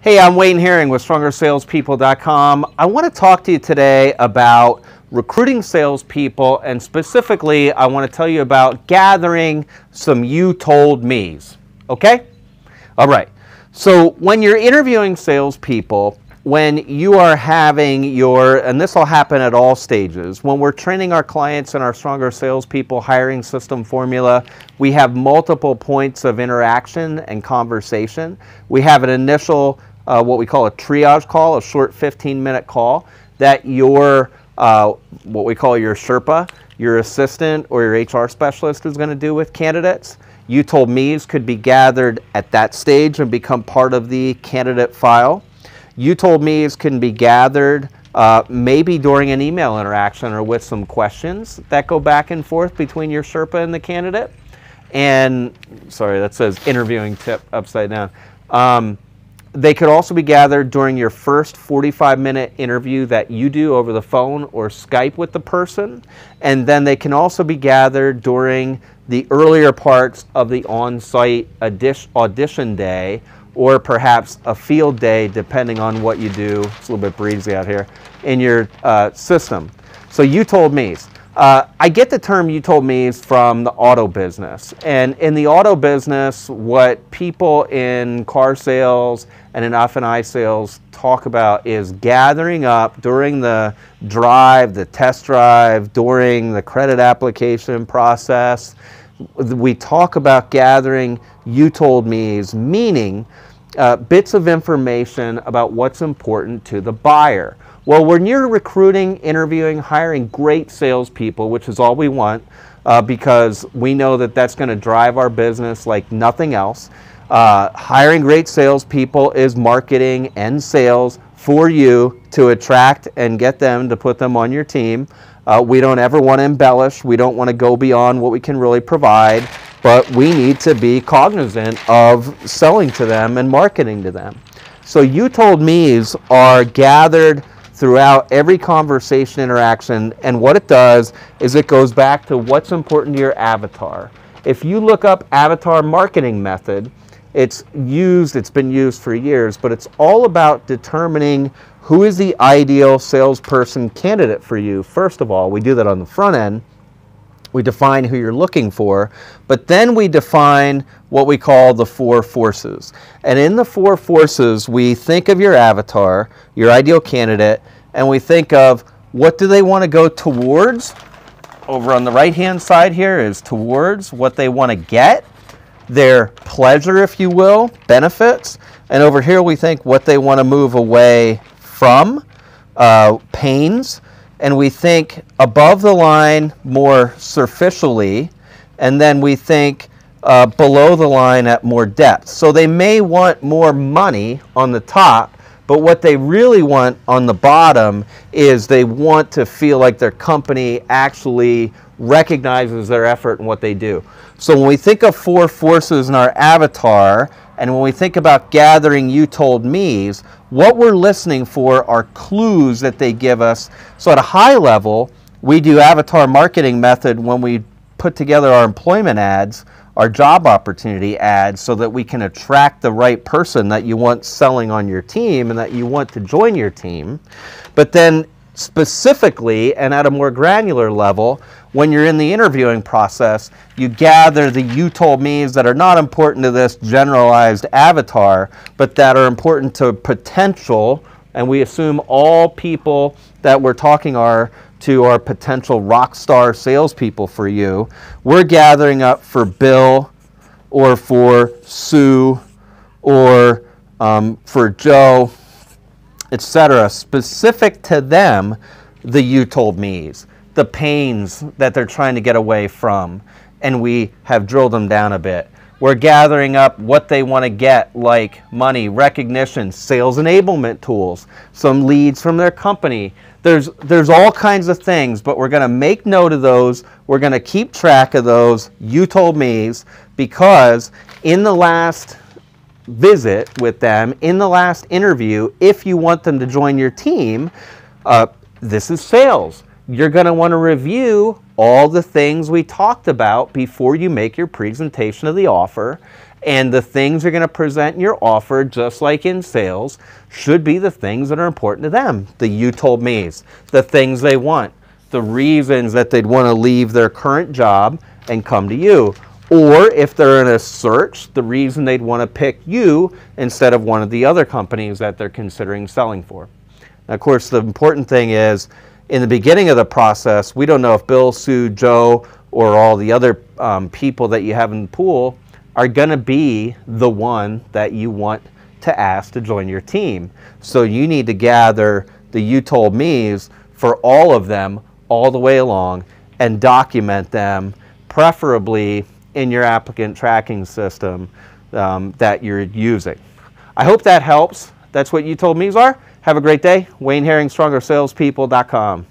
Hey, I'm Wayne Herring with StrongerSalespeople.com. I want to talk to you today about recruiting salespeople, and specifically, I want to tell you about gathering some you told me's. Okay? All right. So when you're interviewing salespeople, when you are having and this will happen at all stages, when we're training our clients in our Stronger Salespeople hiring system formula, we have multiple points of interaction and conversation. We have an initial, what we call a triage call, a short 15-minute call that your, what we call your Sherpa, your assistant or your HR specialist is going to do with candidates. You told me's could be gathered at that stage and become part of the candidate file. You told me's can be gathered maybe during an email interaction or with some questions that go back and forth between your Sherpa and the candidate. And, sorry, that says interviewing tip upside down. They could also be gathered during your first 45-minute interview that you do over the phone or Skype with the person. And then they can also be gathered during the earlier parts of the on-site audition day, or perhaps a field day, depending on what you do. It's a little bit breezy out here in your system. So you told me's. I get the term you told me's from the auto business. And in the auto business, what people in car sales and in F&I sales talk about is gathering up during the drive, the test drive, during the credit application process. We talk about gathering you told me's, meaning bits of information about what's important to the buyer. Well, when you're recruiting, interviewing, hiring great salespeople, which is all we want, because we know that that's going to drive our business like nothing else. Hiring great salespeople is marketing and sales for you to attract and get them to put them on your team. We don't ever want to embellish. We don't want to go beyond what we can really provide, but we need to be cognizant of selling to them and marketing to them. So you told me's are gathered throughout every conversation interaction, and what it does is it goes back to what's important to your avatar. If you look up avatar marketing method, it's been used for years, but it's all about determining who is the ideal salesperson candidate for you. First of all, we do that on the front end. We define who you're looking for, but then we define what we call the four forces. And in the four forces, we think of your avatar, your ideal candidate, and we think of what do they want to go towards. Over on the right-hand side here is towards what they want to get, their pleasure, if you will, benefits. And over here we think what they want to move away from, pains. And we think above the line more superficially, and then we think below the line at more depth. So they may want more money on the top, but what they really want on the bottom is they want to feel like their company actually recognizes their effort and what they do. So when we think of four forces in our avatar, and when we think about gathering you told me's, what we're listening for are clues that they give us. So at a high level, we do avatar marketing method when we put together our employment ads, our job opportunity ads, so that we can attract the right person that you want selling on your team and that you want to join your team. But then specifically and at a more granular level, when you're in the interviewing process, you gather the you told me's that are not important to this generalized avatar, but that are important to potential, and we assume all people that we're talking to are potential rock star salespeople for you. We're gathering up for Bill or for Sue or for Joe, etc., specific to them, the you told me's, the pains that they're trying to get away from, and we have drilled them down a bit. We're gathering up what they want to get, like money, recognition, sales enablement tools, some leads from their company. There's all kinds of things, but we're going to make note of those. We're going to keep track of those you told me's, because in the last visit with them, in the last interview, if you want them to join your team, this is sales. You're going to want to review all the things we talked about before you make your presentation of the offer. And the things you're going to present in your offer, just like in sales, should be the things that are important to them. The you told me's, the things they want, the reasons that they'd want to leave their current job and come to you. Or if they're in a search, the reason they'd want to pick you instead of one of the other companies that they're considering selling for. Now, of course, the important thing is, in the beginning of the process, we don't know if Bill, Sue, Joe, or all the other people that you have in the pool are going to be the one that you want to ask to join your team. So you need to gather the you told me's for all of them all the way along and document them, preferably in your applicant tracking system that you're using. I hope that helps. That's what you told me's are. Have a great day. Wayne Herring, StrongerSalespeople.com.